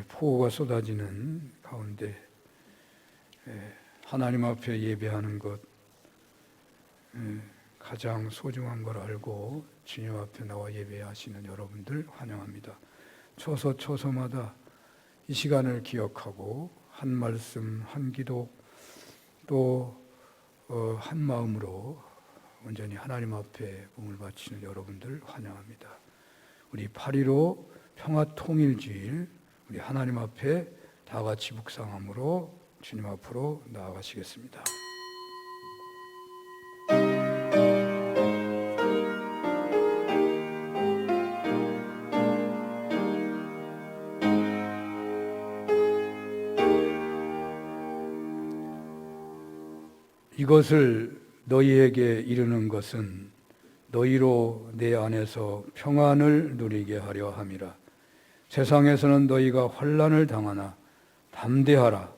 폭우가 쏟아지는 가운데 하나님 앞에 예배하는 것 가장 소중한 걸 알고 주님 앞에 나와 예배하시는 여러분들 환영합니다. 초소초소마다 이 시간을 기억하고 한 말씀, 한 기도 또 한 마음으로 온전히 하나님 앞에 몸을 바치는 여러분들 환영합니다. 우리 8.15 평화통일주일 우리 하나님 앞에 다 같이 묵상함으로 주님 앞으로 나아가시겠습니다. 이것을 너희에게 이르는 것은 너희로 내 안에서 평안을 누리게 하려 함이라. 세상에서는 너희가 환난을 당하나 담대하라.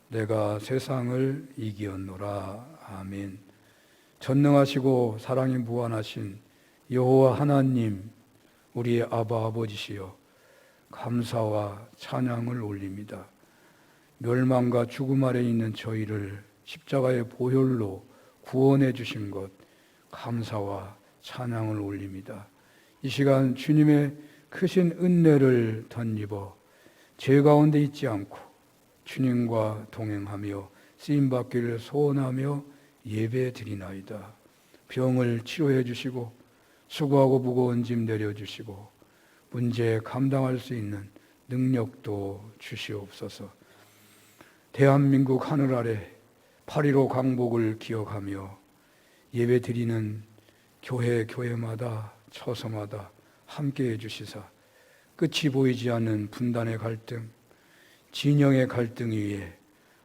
내가 세상을 이기었노라. 아멘. 전능하시고 사랑이 무한하신 여호와 하나님, 우리의 아바 아버지시여, 감사와 찬양을 올립니다. 멸망과 죽음 아래 있는 저희를 십자가의 보혈로 구원해 주신 것 감사와 찬양을 올립니다. 이 시간 주님의 크신 은혜를 덧입어 죄 가운데 있지 않고 주님과 동행하며 쓰임받기를 소원하며 예배 드리나이다. 병을 치료해 주시고 수고하고 무거운 짐 내려주시고 문제 감당할 수 있는 능력도 주시옵소서. 대한민국 하늘 아래 8.15 강복을 기억하며 예배 드리는 교회마다 처소마다 함께해 주시사 끝이 보이지 않는 분단의 갈등, 진영의 갈등 위에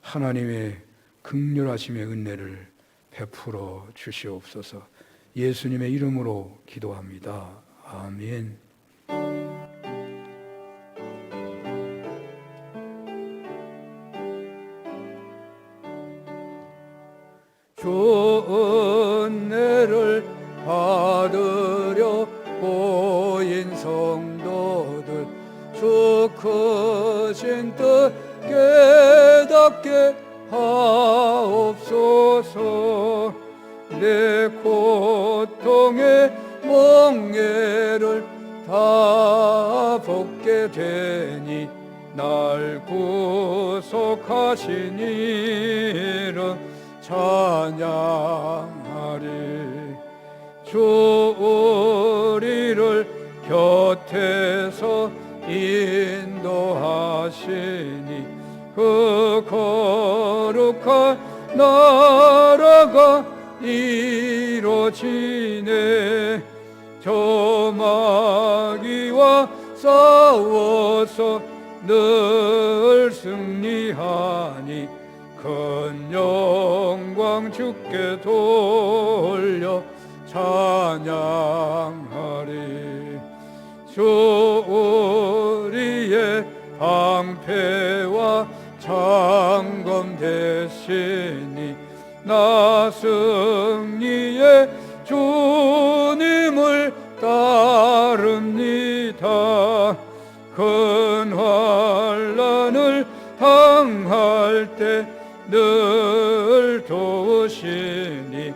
하나님의 긍휼하심의 은혜를 베풀어 주시옵소서. 예수님의 이름으로 기도합니다. 아멘. 주 은혜를 받으려 모인 성도들 주 크신 뜻 깨닫게 하옵소서. 내 고통의 멍에를 다 벗게 되니 날 구속하신 이름 찬양하리. 주 우리를 곁에서 인도하시니 그 거룩한 나라가 이루어지네. 저 마귀와 싸워서 늘 승리하니 큰 영광 주께 돌려 찬양하리. 주 우리의 방패와 창검 되시니 나 승리의 주님을 따릅니다. 큰 환난을 당할 때 늘 도우시니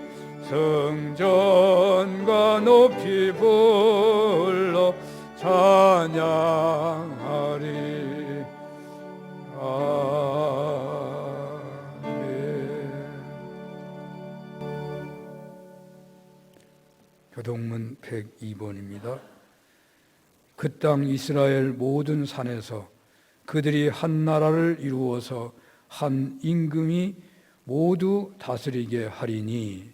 성전과 높이 불러 찬양하리. 아멘. 교동문 102번입니다. 그 땅 이스라엘 모든 산에서 그들이 한 나라를 이루어서 한 임금이 모두 다스리게 하리니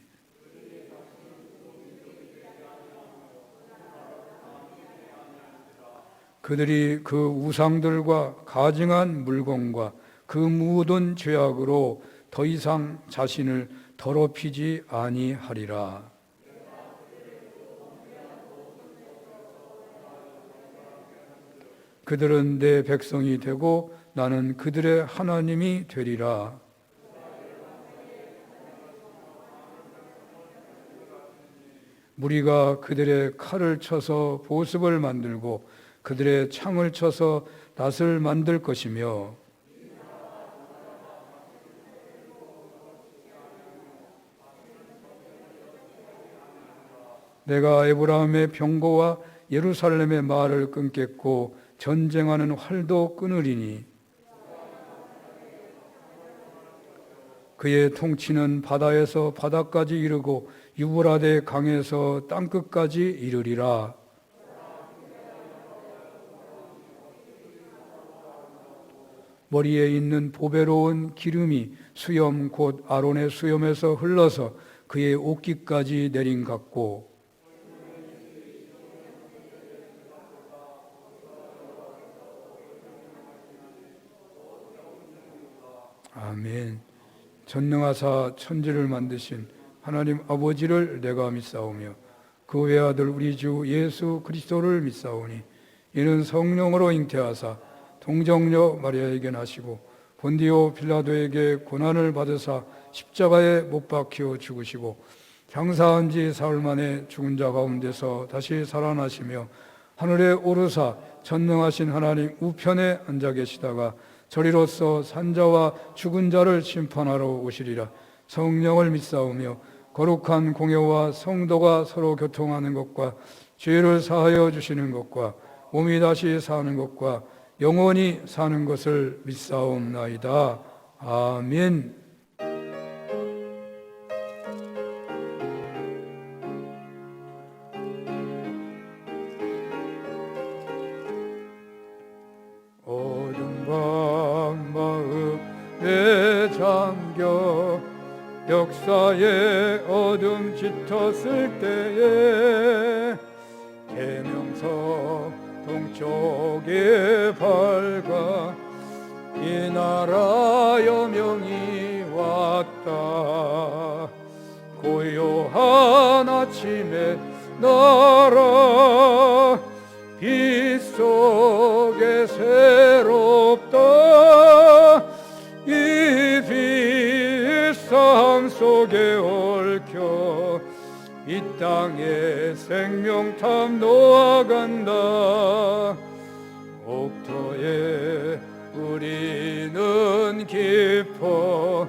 그들이 그 우상들과 가증한 물건과 그 묻은 죄악으로 더 이상 자신을 더럽히지 아니하리라. 그들은 내 백성이 되고 나는 그들의 하나님이 되리라. 무리가 그들의 칼을 쳐서 보습을 만들고 그들의 창을 쳐서 닷을 만들 것이며 내가 에브라임의 병거와 예루살렘의 말을 끊겠고 전쟁하는 활도 끊으리니 그의 통치는 바다에서 바다까지 이르고 유브라데 강에서 땅끝까지 이르리라. 머리에 있는 보배로운 기름이 수염 곧 아론의 수염에서 흘러서 그의 옷깃까지 내린 같고 아멘. 전능하사 천지를 만드신 하나님 아버지를 내가 믿사오며 그 외아들 우리 주 예수 그리스도를 믿사오니 이는 성령으로 잉태하사 동정녀 마리아에게 나시고 본디오 빌라도에게 고난을 받으사 십자가에 못 박혀 죽으시고 장사한 지 사흘 만에 죽은 자 가운데서 다시 살아나시며 하늘에 오르사 전능하신 하나님 우편에 앉아 계시다가 저리로서 산자와 죽은 자를 심판하러 오시리라. 성령을 믿사오며 거룩한 공예와 성도가 서로 교통하는 것과 죄를 사하여 주시는 것과 몸이 다시 사는 것과 영원히 사는 것을 믿사옵나이다. 아멘. 어둠 밤 마음에 잠겨 역사의 어둠 짙었을 때에 계명서 동쪽에 밝아 이 나라 여명이 왔다. 고요한 아침에 나라 빛 속에 새롭다. 이 빛 삶 속에 얽혀 이 땅에 생명탑 놓아간다. 옥토에 우리는 깊어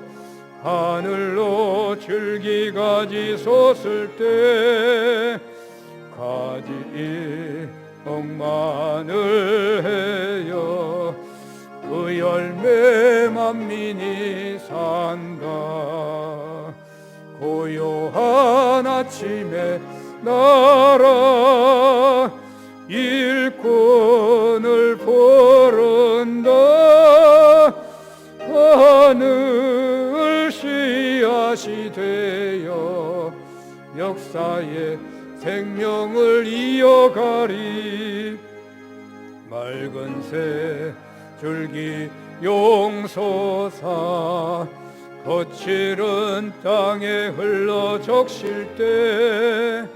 하늘로 줄기가지 솟을 때 가지 억만을 해여 그 열매 만민이 산다. 고요한 아침에 나라 일꾼을 부른다. 하늘 씨앗이 되어 역사의 생명을 이어가리. 맑은 새 줄기 용솟아 거칠은 땅에 흘러 적실 때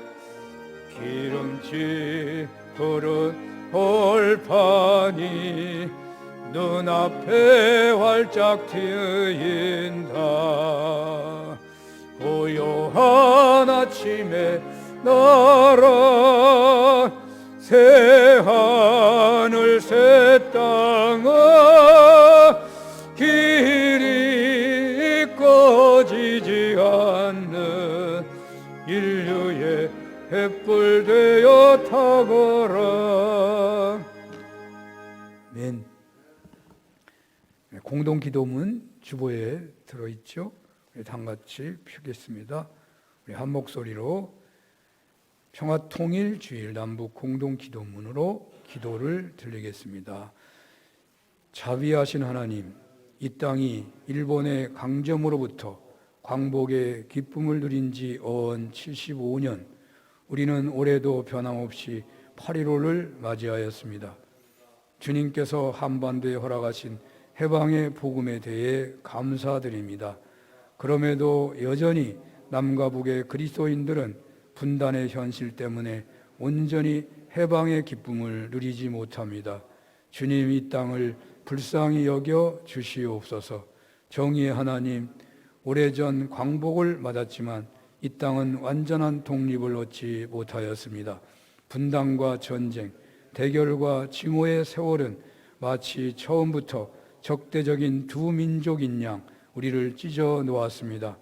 기름지 푸른 벌판이 눈앞에 활짝 트인다. 고요한 아침에 나라 새 하늘 새 땅아 길이 꺼지지 않는 인류의 횃불 되어 타거라. 아멘. 공동기도문 주보에 들어있죠. 우리 다같이 펴겠습니다. 우리 한 목소리로 평화통일 주일 남북 공동기도문으로 기도를 드리겠습니다. 자비하신 하나님, 이 땅이 일본의 강점으로부터 광복의 기쁨을 누린 지 어언 75년, 우리는 올해도 변함없이 8.15를 맞이하였습니다. 주님께서 한반도에 허락하신 해방의 복음에 대해 감사드립니다. 그럼에도 여전히 남과 북의 그리스도인들은 분단의 현실 때문에 온전히 해방의 기쁨을 누리지 못합니다. 주님, 이 땅을 불쌍히 여겨 주시옵소서. 정의의 하나님, 오래전 광복을 맞았지만 이 땅은 완전한 독립을 얻지 못하였습니다. 분단과 전쟁, 대결과 징후의 세월은 마치 처음부터 적대적인 두 민족인 양 우리를 찢어 놓았습니다.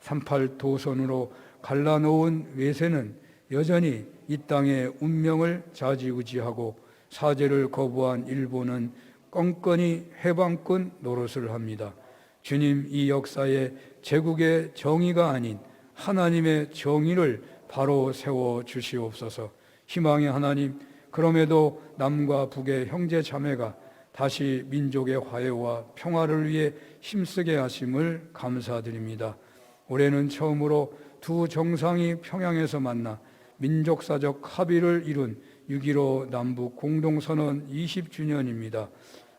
38 도선으로 갈라놓은 외세는 여전히 이 땅의 운명을 좌지우지하고 사죄를 거부한 일본은 껌껌이 해방꾼 노릇을 합니다. 주님, 이 역사에 제국의 정의가 아닌 하나님의 정의를 바로 세워 주시옵소서. 희망의 하나님, 그럼에도 남과 북의 형제 자매가 다시 민족의 화해와 평화를 위해 힘쓰게 하심을 감사드립니다. 올해는 처음으로 두 정상이 평양에서 만나 민족사적 합의를 이룬 6.15 남북 공동선언 20주년입니다.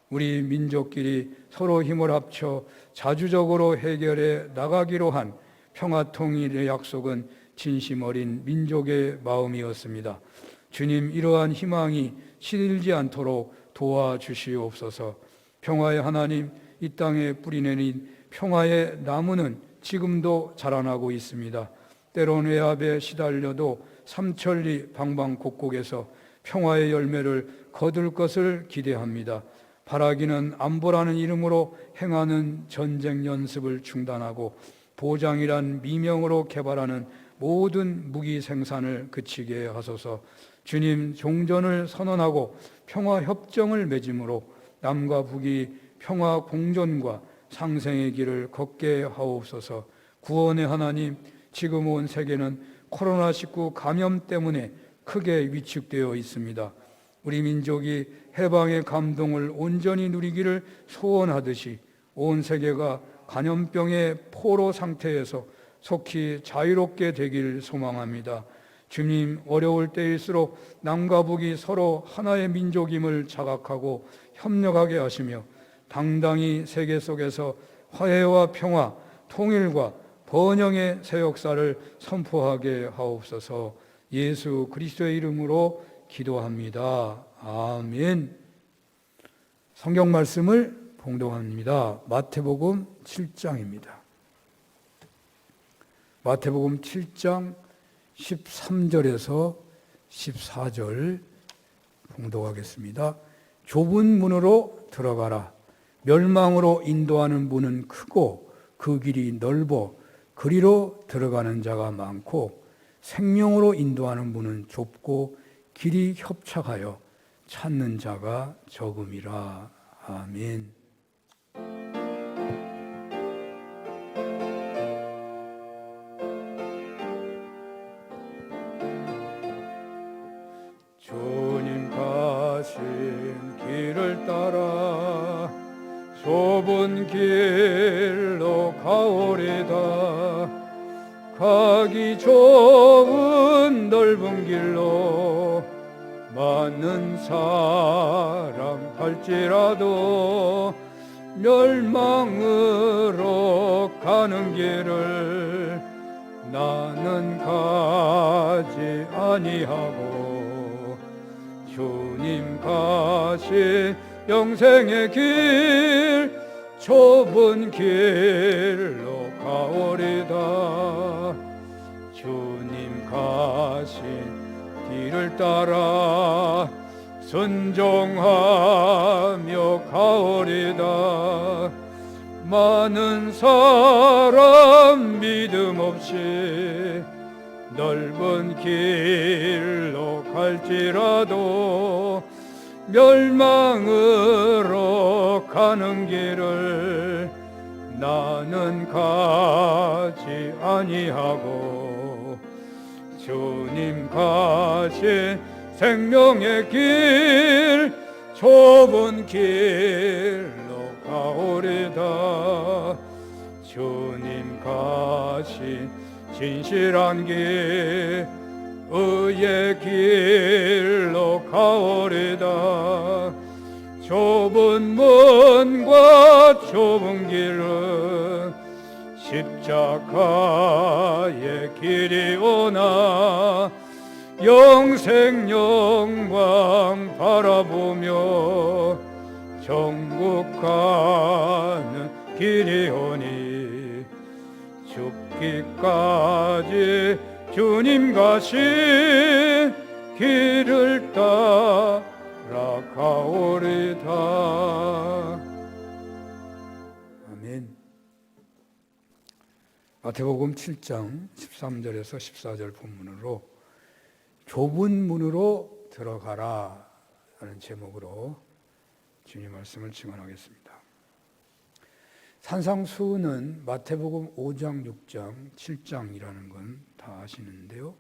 우리 민족끼리 서로 힘을 합쳐 자주적으로 해결해 나가기로 한 평화통일의 약속은 진심 어린 민족의 마음이었습니다. 주님, 이러한 희망이 시들지 않도록 도와주시옵소서. 평화의 하나님, 이 땅에 뿌리내린 평화의 나무는 지금도 자라나고 있습니다. 때론 외압에 시달려도 삼천리 방방곡곡에서 평화의 열매를 거둘 것을 기대합니다. 바라기는 안보라는 이름으로 행하는 전쟁 연습을 중단하고 보장이란 미명으로 개발하는 모든 무기 생산을 그치게 하소서. 주님, 종전을 선언하고 평화협정을 맺음으로 남과 북이 평화 공존과 상생의 길을 걷게 하옵소서. 구원의 하나님, 지금 온 세계는 코로나19 감염 때문에 크게 위축되어 있습니다. 우리 민족이 해방의 감동을 온전히 누리기를 소원하듯이 온 세계가 감염병의 포로 상태에서 속히 자유롭게 되길 소망합니다. 주님, 어려울 때일수록 남과 북이 서로 하나의 민족임을 자각하고 협력하게 하시며 당당히 세계 속에서 화해와 평화, 통일과 번영의 새 역사를 선포하게 하옵소서. 예수 그리스도의 이름으로 기도합니다. 아멘. 성경 말씀을 봉독합니다. 마태복음 7장입니다. 마태복음 7장 13절에서 14절 봉독하겠습니다. 좁은 문으로 들어가라. 멸망으로 인도하는 문은 크고 그 길이 넓어 그리로 들어가는 자가 많고 생명으로 인도하는 문은 좁고 길이 협착하여 찾는 자가 적음이라. 아멘. 주님 가신 길을 따라 좁은 길로 가오리다. 가기 좋은 넓은 길로 많은 사람 할지라도 멸망으로 가는 길을 나는 가지 아니하고 주님 가신 영생의 길 좁은 길로 가오리다. 주님 가신 길을 따라 순종하며 가오리다. 많은 사람 믿음 없이 넓은 길로 갈지라도 멸망으로 가는 길을 나는 가지 아니하고 주님 가신 생명의 길 좁은 길로 가오리다. 주님 가신 진실한 길 의의 길로 가오리다. 좁은 문과 좁은 길은 십자가의 길이오나 영생 영광 바라보며 천국 가는 길이오니 죽기까지 주님 가신 길을 따라 나오리다. 아멘. 마태복음 7장 13절에서 14절 본문으로 좁은 문으로 들어가라 라는 제목으로 주님 말씀을 증언하겠습니다. 산상수훈은 마태복음 5장, 6장, 7장이라는 건 다 아시는데요.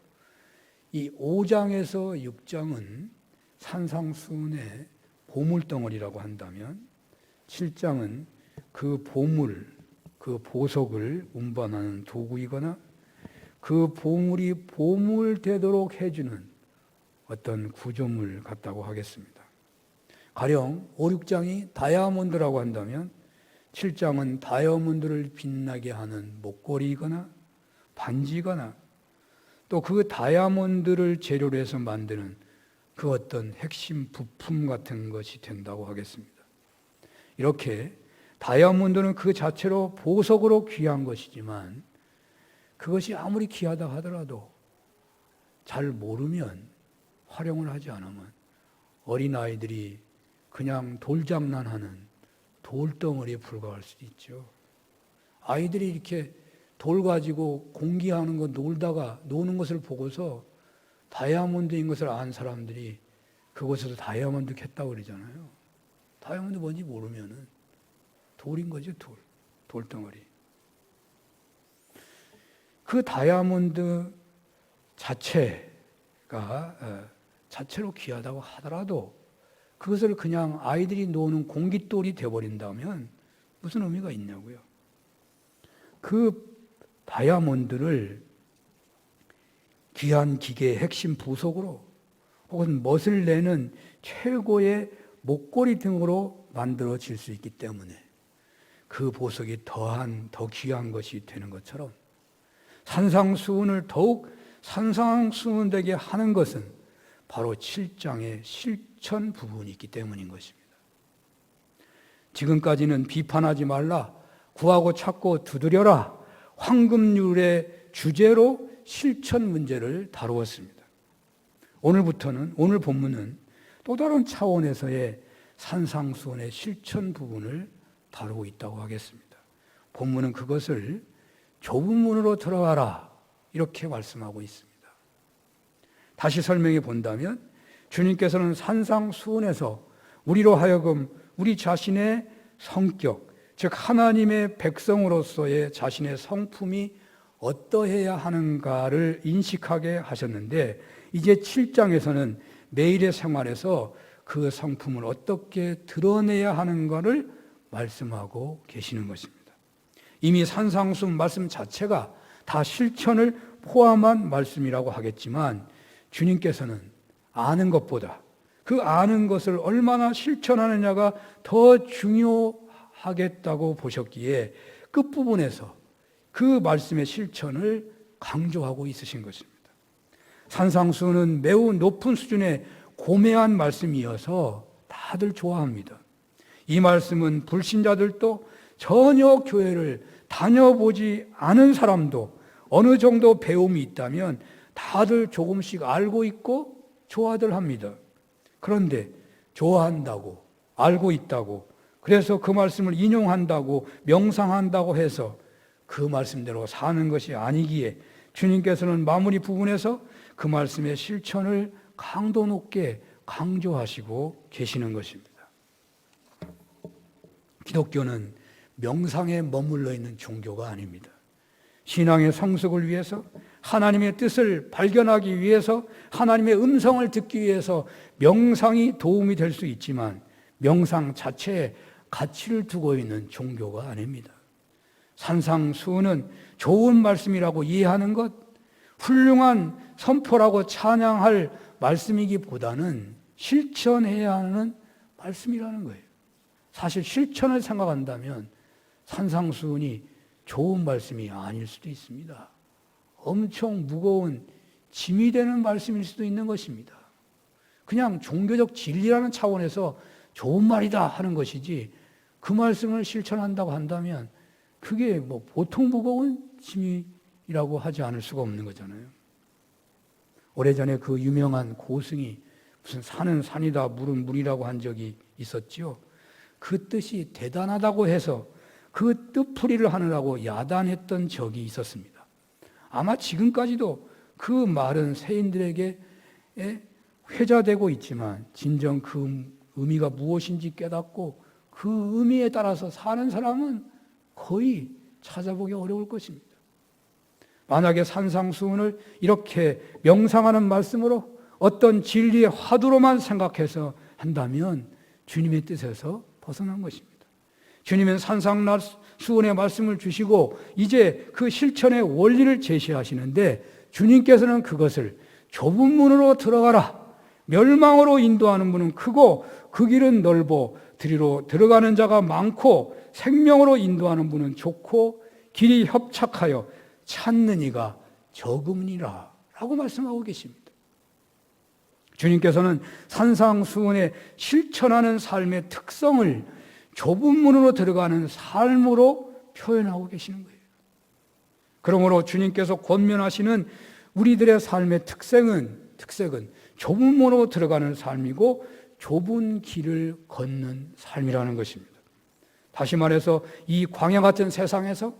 이 5장에서 6장은 산상수훈의 보물덩어리라고 한다면 7장은 그 보물, 그 보석을 운반하는 도구이거나 그 보물이 보물 되도록 해주는 어떤 구조물 같다고 하겠습니다. 가령 5, 6장이 다이아몬드라고 한다면 7장은 다이아몬드를 빛나게 하는 목걸이이거나 반지거나 또 그 다이아몬드를 재료로 해서 만드는 그 어떤 핵심 부품 같은 것이 된다고 하겠습니다. 이렇게 다이아몬드는 그 자체로 보석으로 귀한 것이지만 그것이 아무리 귀하다 하더라도 잘 모르면 활용을 하지 않으면 어린아이들이 그냥 돌장난하는 돌덩어리에 불과할 수도 있죠. 아이들이 이렇게 돌 가지고 공기하는 거 노는 것을 보고서 다이아몬드인 것을 안 사람들이 그곳에서 다이아몬드 캤다고 그러잖아요. 다이아몬드 뭔지 모르면은 돌인 거죠, 돌덩어리. 그 다이아몬드 자체로 귀하다고 하더라도 그것을 그냥 아이들이 노는 공깃돌이 되어버린다면 무슨 의미가 있냐고요. 그 다이아몬드를 귀한 기계의 핵심 부속으로 혹은 멋을 내는 최고의 목걸이 등으로 만들어질 수 있기 때문에 그 보석이 더 귀한 것이 되는 것처럼 산상수훈을 더욱 산상수훈되게 하는 것은 바로 7장의 실천 부분이 있기 때문인 것입니다. 지금까지는 비판하지 말라, 구하고 찾고 두드려라, 황금률의 주제로 실천 문제를 다루었습니다. 오늘 본문은 또 다른 차원에서의 산상수훈의 실천 부분을 다루고 있다고 하겠습니다. 본문은 그것을 좁은 문으로 들어가라 이렇게 말씀하고 있습니다. 다시 설명해 본다면 주님께서는 산상수훈에서 우리로 하여금 우리 자신의 성격, 즉 하나님의 백성으로서의 자신의 성품이 어떠해야 하는가를 인식하게 하셨는데 이제 7장에서는 매일의 생활에서 그 성품을 어떻게 드러내야 하는가를 말씀하고 계시는 것입니다. 이미 산상수훈 말씀 자체가 다 실천을 포함한 말씀이라고 하겠지만 주님께서는 아는 것보다 그 아는 것을 얼마나 실천하느냐가 더 중요하겠다고 보셨기에 끝부분에서 그 말씀의 실천을 강조하고 있으신 것입니다. 산상수훈은 매우 높은 수준의 고매한 말씀이어서 다들 좋아합니다. 이 말씀은 불신자들도 전혀 교회를 다녀보지 않은 사람도 어느 정도 배움이 있다면 다들 조금씩 알고 있고 좋아들 합니다. 그런데 좋아한다고, 알고 있다고, 그래서 그 말씀을 인용한다고, 명상한다고 해서 그 말씀대로 사는 것이 아니기에 주님께서는 마무리 부분에서 그 말씀의 실천을 강도 높게 강조하시고 계시는 것입니다. 기독교는 명상에 머물러 있는 종교가 아닙니다. 신앙의 성숙을 위해서, 하나님의 뜻을 발견하기 위해서, 하나님의 음성을 듣기 위해서 명상이 도움이 될 수 있지만 명상 자체에 가치를 두고 있는 종교가 아닙니다. 산상수훈은 좋은 말씀이라고 이해하는 것, 훌륭한 선포라고 찬양할 말씀이기보다는 실천해야 하는 말씀이라는 거예요. 사실 실천을 생각한다면 산상수훈이 좋은 말씀이 아닐 수도 있습니다. 엄청 무거운 짐이 되는 말씀일 수도 있는 것입니다. 그냥 종교적 진리라는 차원에서 좋은 말이다 하는 것이지 그 말씀을 실천한다고 한다면 그게 뭐 보통 무거운 짐이라고 하지 않을 수가 없는 거잖아요. 오래전에 그 유명한 고승이 무슨 산은 산이다, 물은 물이라고 한 적이 있었지요. 그 뜻이 대단하다고 해서 그 뜻풀이를 하느라고 야단했던 적이 있었습니다. 아마 지금까지도 그 말은 세인들에게 회자되고 있지만 진정 그 의미가 무엇인지 깨닫고 그 의미에 따라서 사는 사람은 거의 찾아보기 어려울 것입니다. 만약에 산상수훈을 이렇게 명상하는 말씀으로 어떤 진리의 화두로만 생각해서 한다면 주님의 뜻에서 벗어난 것입니다. 주님은 산상수훈의 말씀을 주시고 이제 그 실천의 원리를 제시하시는데 주님께서는 그것을 좁은 문으로 들어가라, 멸망으로 인도하는 문은 크고 그 길은 넓어 들이로 들어가는 자가 많고 생명으로 인도하는 문은 좁고 길이 협착하여 찾는 이가 적음이라 라고 말씀하고 계십니다. 주님께서는 산상수훈에 실천하는 삶의 특성을 좁은 문으로 들어가는 삶으로 표현하고 계시는 거예요. 그러므로 주님께서 권면하시는 우리들의 삶의 특색은 좁은 문으로 들어가는 삶이고 좁은 길을 걷는 삶이라는 것입니다. 다시 말해서 이 광야 같은 세상에서,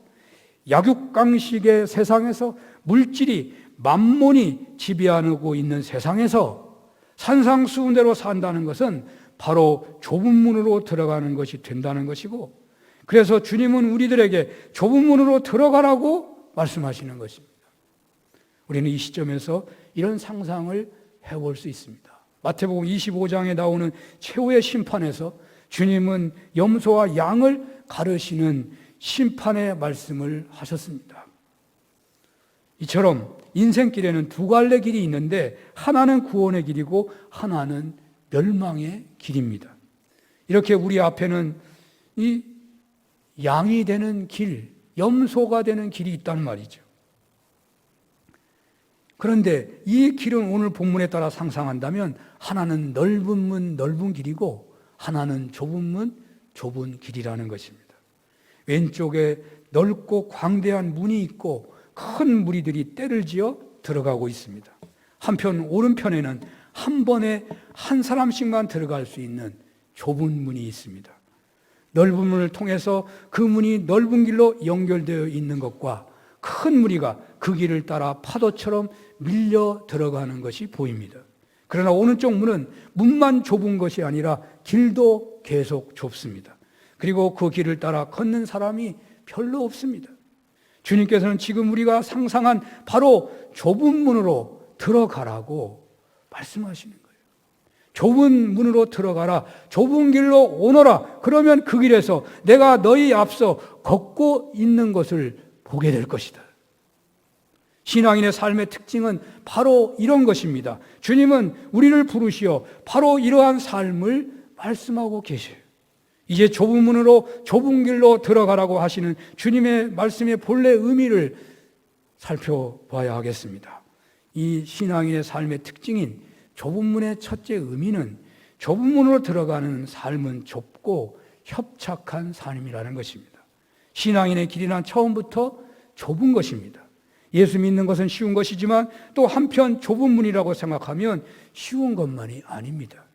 약육강식의 세상에서, 물질이 만몬이 지배하고 있는 세상에서 산상수훈대로 산다는 것은 바로 좁은 문으로 들어가는 것이 된다는 것이고, 그래서 주님은 우리들에게 좁은 문으로 들어가라고 말씀하시는 것입니다. 우리는 이 시점에서 이런 상상을 해볼 수 있습니다. 마태복음 25장에 나오는 최후의 심판에서 주님은 염소와 양을 가르시는 심판의 말씀을 하셨습니다. 이처럼 인생길에는 두 갈래 길이 있는데 하나는 구원의 길이고 하나는 멸망의 길입니다. 이렇게 우리 앞에는 이 양이 되는 길, 염소가 되는 길이 있단 말이죠. 그런데 이 길은 오늘 본문에 따라 상상한다면 하나는 넓은 문, 넓은 길이고 하나는 좁은 문, 좁은 길이라는 것입니다. 왼쪽에 넓고 광대한 문이 있고 큰 무리들이 떼를 지어 들어가고 있습니다. 한편 오른편에는 한 번에 한 사람씩만 들어갈 수 있는 좁은 문이 있습니다. 넓은 문을 통해서 그 문이 넓은 길로 연결되어 있는 것과 큰 무리가 그 길을 따라 파도처럼 밀려 들어가는 것이 보입니다. 그러나 오른쪽 문은 문만 좁은 것이 아니라 길도 계속 좁습니다. 그리고 그 길을 따라 걷는 사람이 별로 없습니다. 주님께서는 지금 우리가 상상한 바로 좁은 문으로 들어가라고 말씀하시는 거예요. 좁은 문으로 들어가라, 좁은 길로 오너라. 그러면 그 길에서 내가 너희 앞서 걷고 있는 것을 보게 될 것이다. 신앙인의 삶의 특징은 바로 이런 것입니다. 주님은 우리를 부르시어 바로 이러한 삶을 말씀하고 계셔요. 이제 좁은 문으로 좁은 길로 들어가라고 하시는 주님의 말씀의 본래 의미를 살펴봐야 하겠습니다. 이 신앙인의 삶의 특징인 좁은 문의 첫째 의미는 좁은 문으로 들어가는 삶은 좁고 협착한 삶이라는 것입니다. 신앙인의 길이란 처음부터 좁은 것입니다. 예수 믿는 것은 쉬운 것이지만 또 한편 좁은 문이라고 생각하면 쉬운 것만이 아닙니다.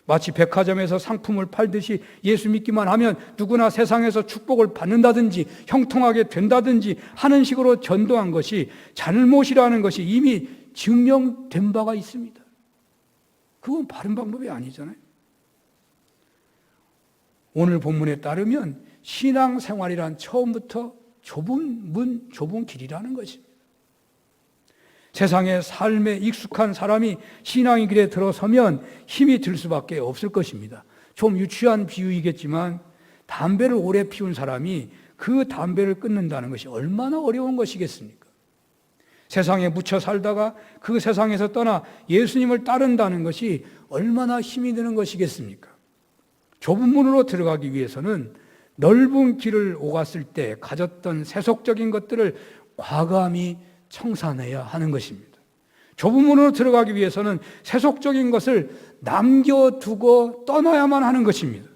마치 백화점에서 상품을 팔듯이 예수 믿기만 하면 누구나 세상에서 축복을 받는다든지 형통하게 된다든지 하는 식으로 전도한 것이 잘못이라는 것이 이미 증명된 바가 있습니다. 그건 바른 방법이 아니잖아요. 오늘 본문에 따르면 신앙생활이란 처음부터 좁은 문, 좁은 길이라는 것입니다. 세상의 삶에 익숙한 사람이 신앙의 길에 들어서면 힘이 들 수밖에 없을 것입니다. 좀 유치한 비유이겠지만 담배를 오래 피운 사람이 그 담배를 끊는다는 것이 얼마나 어려운 것이겠습니까? 세상에 묻혀 살다가 그 세상에서 떠나 예수님을 따른다는 것이 얼마나 힘이 드는 것이겠습니까? 좁은 문으로 들어가기 위해서는 넓은 길을 오갔을 때 가졌던 세속적인 것들을 과감히 청산해야 하는 것입니다. 좁은 문으로 들어가기 위해서는 세속적인 것을 남겨두고 떠나야만 하는 것입니다.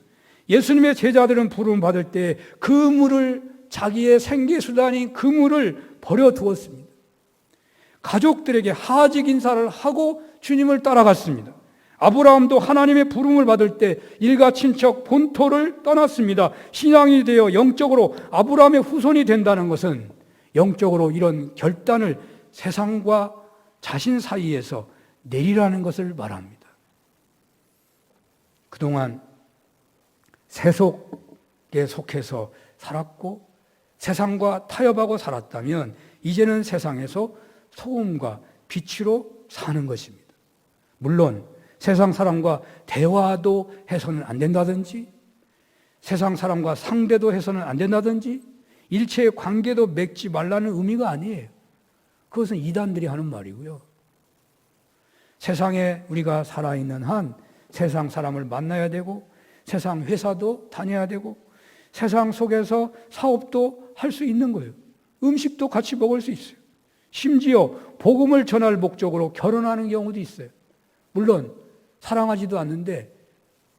예수님의 제자들은 부름 받을 때 그 물을 자기의 생계수단인 그 물을 버려두었습니다. 가족들에게 하직 인사를 하고 주님을 따라갔습니다. 아브라함도 하나님의 부름을 받을 때 일가 친척 본토를 떠났습니다. 신앙이 되어 영적으로 아브라함의 후손이 된다는 것은 영적으로 이런 결단을 세상과 자신 사이에서 내리라는 것을 말합니다. 그동안 세속에 속해서 살았고 세상과 타협하고 살았다면 이제는 세상에서 소금과 빛으로 사는 것입니다. 물론 세상 사람과 대화도 해서는 안 된다든지 세상 사람과 상대도 해서는 안 된다든지 일체의 관계도 맺지 말라는 의미가 아니에요. 그것은 이단들이 하는 말이고요. 세상에 우리가 살아있는 한 세상 사람을 만나야 되고 세상 회사도 다녀야 되고 세상 속에서 사업도 할 수 있는 거예요. 음식도 같이 먹을 수 있어요. 심지어 복음을 전할 목적으로 결혼하는 경우도 있어요. 물론 사랑하지도 않는데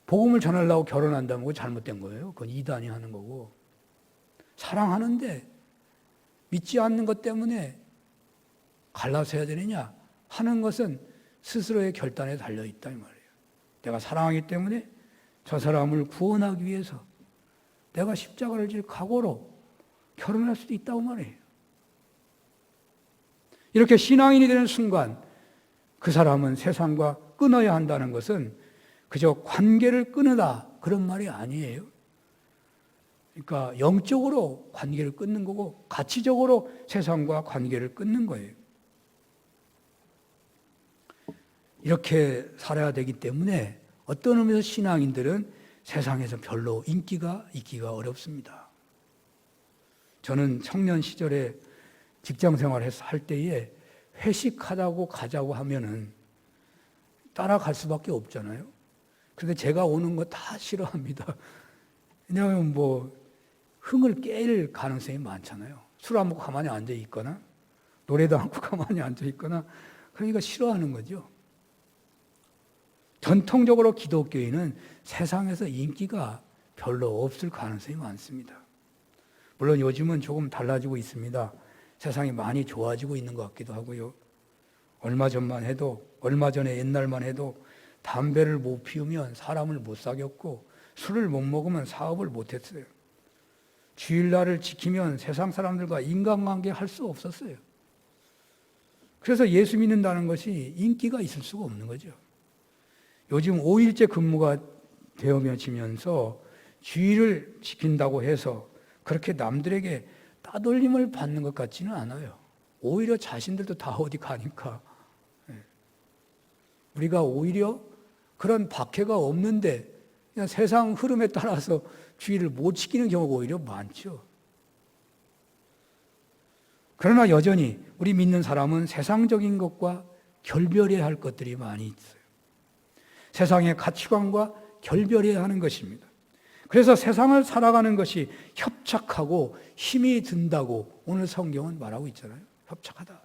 복음을 전하려고 결혼한다는 건 잘못된 거예요. 그건 이단이 하는 거고, 사랑하는데 믿지 않는 것 때문에 갈라서 해야 되느냐 하는 것은 스스로의 결단에 달려있다 이 말이에요. 내가 사랑하기 때문에 저 사람을 구원하기 위해서 내가 십자가를 질 각오로 결혼할 수도 있다고 말이에요. 이렇게 신앙인이 되는 순간 그 사람은 세상과 끊어야 한다는 것은 그저 관계를 끊으다 그런 말이 아니에요. 그러니까 영적으로 관계를 끊는 거고 가치적으로 세상과 관계를 끊는 거예요. 이렇게 살아야 되기 때문에 어떤 의미에서 신앙인들은 세상에서 별로 인기가 있기가 어렵습니다. 저는 청년 시절에 직장 생활을 할 때에 회식하다고 가자고 하면은 따라갈 수밖에 없잖아요. 그런데 제가 오는 거 다 싫어합니다. 왜냐하면 흥을 깰 가능성이 많잖아요. 술 안 먹고 가만히 앉아 있거나 노래도 안 하고 가만히 앉아 있거나 그러니까 싫어하는 거죠. 전통적으로 기독교인은 세상에서 인기가 별로 없을 가능성이 많습니다. 물론 요즘은 조금 달라지고 있습니다. 세상이 많이 좋아지고 있는 것 같기도 하고요. 얼마 전에 옛날만 해도 담배를 못 피우면 사람을 못 사귀었고 술을 못 먹으면 사업을 못 했어요. 주일날을 지키면 세상 사람들과 인간관계 할 수 없었어요. 그래서 예수 믿는다는 것이 인기가 있을 수가 없는 거죠. 요즘 5일째 근무가 되어지면서 주일을 지킨다고 해서 그렇게 남들에게 따돌림을 받는 것 같지는 않아요. 오히려 자신들도 다 어디 가니까. 우리가 오히려 그런 박해가 없는데 그냥 세상 흐름에 따라서 주의를 못 지키는 경우가 오히려 많죠. 그러나 여전히 우리 믿는 사람은 세상적인 것과 결별해야 할 것들이 많이 있어요. 세상의 가치관과 결별해야 하는 것입니다. 그래서 세상을 살아가는 것이 협착하고 힘이 든다고 오늘 성경은 말하고 있잖아요. 협착하다.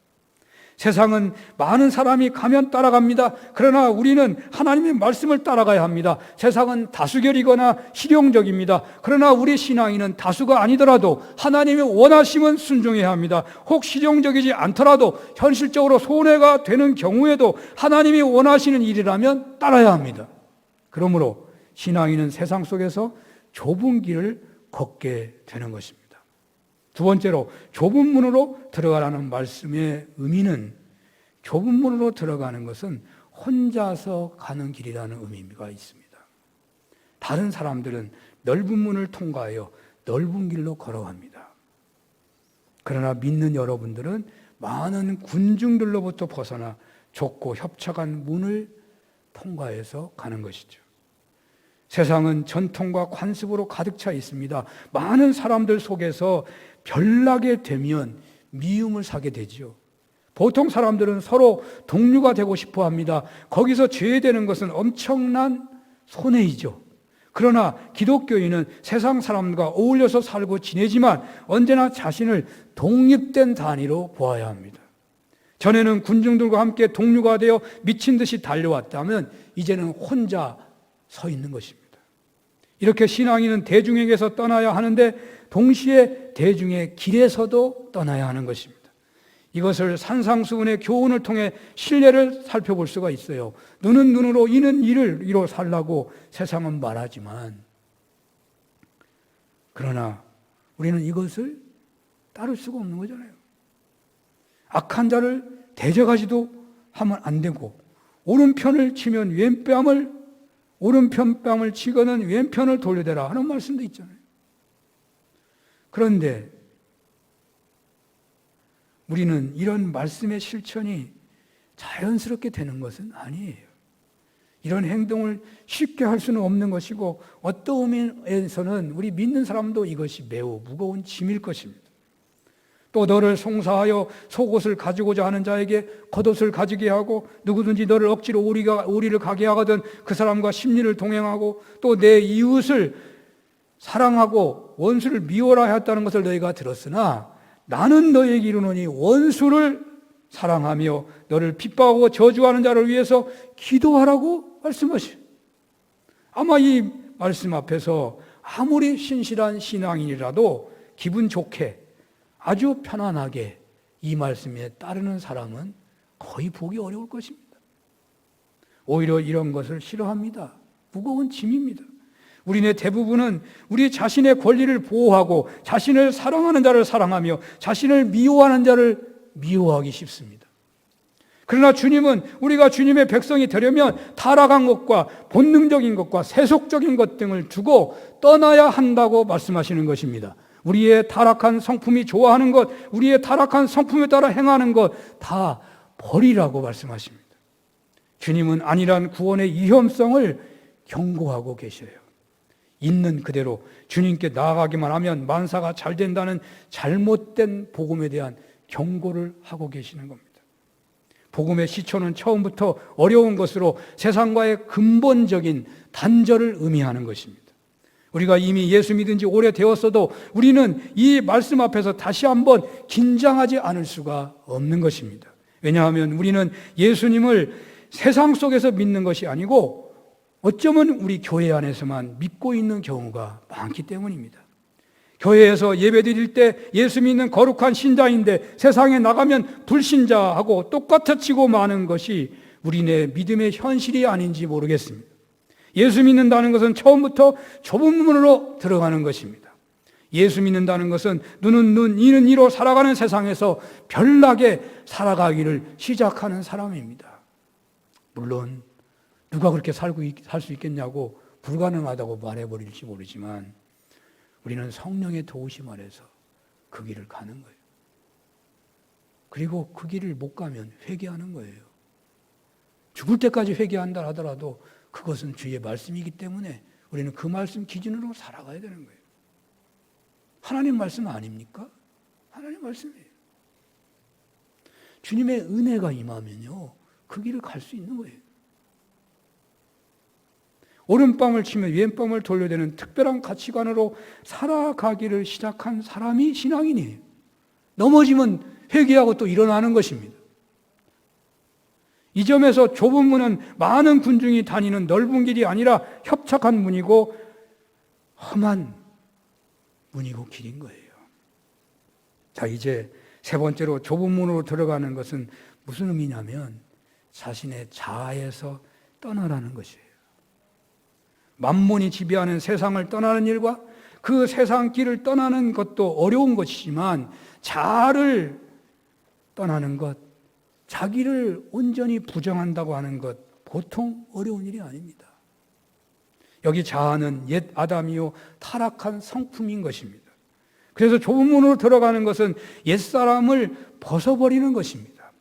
세상은 많은 사람이 가면 따라갑니다. 그러나 우리는 하나님의 말씀을 따라가야 합니다. 세상은 다수결이거나 실용적입니다. 그러나 우리 신앙인은 다수가 아니더라도 하나님의 원하심은 순종해야 합니다. 혹 실용적이지 않더라도 현실적으로 손해가 되는 경우에도 하나님이 원하시는 일이라면 따라야 합니다. 그러므로 신앙인은 세상 속에서 좁은 길을 걷게 되는 것입니다. 두 번째로 좁은 문으로 들어가라는 말씀의 의미는 좁은 문으로 들어가는 것은 혼자서 가는 길이라는 의미가 있습니다. 다른 사람들은 넓은 문을 통과하여 넓은 길로 걸어갑니다. 그러나 믿는 여러분들은 많은 군중들로부터 벗어나 좁고 협착한 문을 통과해서 가는 것이죠. 세상은 전통과 관습으로 가득 차 있습니다. 많은 사람들 속에서 별나게 되면 미움을 사게 되죠. 보통 사람들은 서로 동료가 되고 싶어 합니다. 거기서 죄되는 것은 엄청난 손해이죠. 그러나 기독교인은 세상 사람과 어울려서 살고 지내지만 언제나 자신을 독립된 단위로 보아야 합니다. 전에는 군중들과 함께 동료가 되어 미친 듯이 달려왔다면 이제는 혼자 서 있는 것입니다. 이렇게 신앙인은 대중에게서 떠나야 하는데 동시에 대중의 길에서도 떠나야 하는 것입니다. 이것을 산상수훈의 교훈을 통해 신뢰를 살펴볼 수가 있어요. 눈은 눈으로, 이는 이로 살라고 세상은 말하지만, 그러나 우리는 이것을 따를 수가 없는 거잖아요. 악한 자를 대적하지도 하면 안 되고, 오른편을 치면 오른편 뺨을 치고는 왼편을 돌려대라 하는 말씀도 있잖아요. 그런데 우리는 이런 말씀의 실천이 자연스럽게 되는 것은 아니에요. 이런 행동을 쉽게 할 수는 없는 것이고, 어떤 의미에서는 우리 믿는 사람도 이것이 매우 무거운 짐일 것입니다. 또 너를 송사하여 속옷을 가지고자 하는 자에게 겉옷을 가지게 하고, 누구든지 너를 억지로 오리를 가게 하거든 그 사람과 심리를 동행하고, 또 내 이웃을 사랑하고 원수를 미워라 하였다는 것을 너희가 들었으나 나는 너희에게 이르노니 원수를 사랑하며 너를 핍박하고 저주하는 자를 위해서 기도하라고 말씀하시오. 아마 이 말씀 앞에서 아무리 신실한 신앙인이라도 기분 좋게 아주 편안하게 이 말씀에 따르는 사람은 거의 보기 어려울 것입니다. 오히려 이런 것을 싫어합니다. 무거운 짐입니다. 우리네 대부분은 우리 자신의 권리를 보호하고 자신을 사랑하는 자를 사랑하며 자신을 미워하는 자를 미워하기 쉽습니다. 그러나 주님은 우리가 주님의 백성이 되려면 타락한 것과 본능적인 것과 세속적인 것 등을 두고 떠나야 한다고 말씀하시는 것입니다. 우리의 타락한 성품이 좋아하는 것, 우리의 타락한 성품에 따라 행하는 것 다 버리라고 말씀하십니다. 주님은 안일한 구원의 위험성을 경고하고 계셔요. 있는 그대로 주님께 나아가기만 하면 만사가 잘 된다는 잘못된 복음에 대한 경고를 하고 계시는 겁니다. 복음의 시초는 처음부터 어려운 것으로 세상과의 근본적인 단절을 의미하는 것입니다. 우리가 이미 예수 믿은 지 오래되었어도 우리는 이 말씀 앞에서 다시 한번 긴장하지 않을 수가 없는 것입니다. 왜냐하면 우리는 예수님을 세상 속에서 믿는 것이 아니고 어쩌면 우리 교회 안에서만 믿고 있는 경우가 많기 때문입니다. 교회에서 예배드릴 때 예수 믿는 거룩한 신자인데 세상에 나가면 불신자하고 똑같아지고 마는 것이 우리네 믿음의 현실이 아닌지 모르겠습니다. 예수 믿는다는 것은 처음부터 좁은 문으로 들어가는 것입니다. 예수 믿는다는 것은 눈은 눈, 이는 이로 살아가는 세상에서 별나게 살아가기를 시작하는 사람입니다. 물론 누가 그렇게 살 수 있겠냐고 불가능하다고 말해버릴지 모르지만 우리는 성령의 도우심 아래서 그 길을 가는 거예요. 그리고 그 길을 못 가면 회개하는 거예요. 죽을 때까지 회개한다 하더라도 그것은 주의 말씀이기 때문에 우리는 그 말씀 기준으로 살아가야 되는 거예요. 하나님 말씀 아닙니까? 하나님 말씀이에요. 주님의 은혜가 임하면요, 그 길을 갈 수 있는 거예요. 오른뺨을 치면 왼뺨을 돌려대는 특별한 가치관으로 살아가기를 시작한 사람이 신앙인이에요. 넘어지면 회개하고 또 일어나는 것입니다. 이 점에서 좁은 문은 많은 군중이 다니는 넓은 길이 아니라 협착한 문이고 험한 문이고 길인 거예요. 자, 이제 세 번째로 좁은 문으로 들어가는 것은 무슨 의미냐면 자신의 자아에서 떠나라는 것이에요. 만몬이 지배하는 세상을 떠나는 일과 그 세상 길을 떠나는 것도 어려운 것이지만 자아를 떠나는 것, 자기를 온전히 부정한다고 하는 것 보통 어려운 일이 아닙니다. 여기 자아는 옛 아담이요 타락한 성품인 것입니다. 그래서 좁은 문으로 들어가는 것은 옛사람을 벗어버리는 것입니다.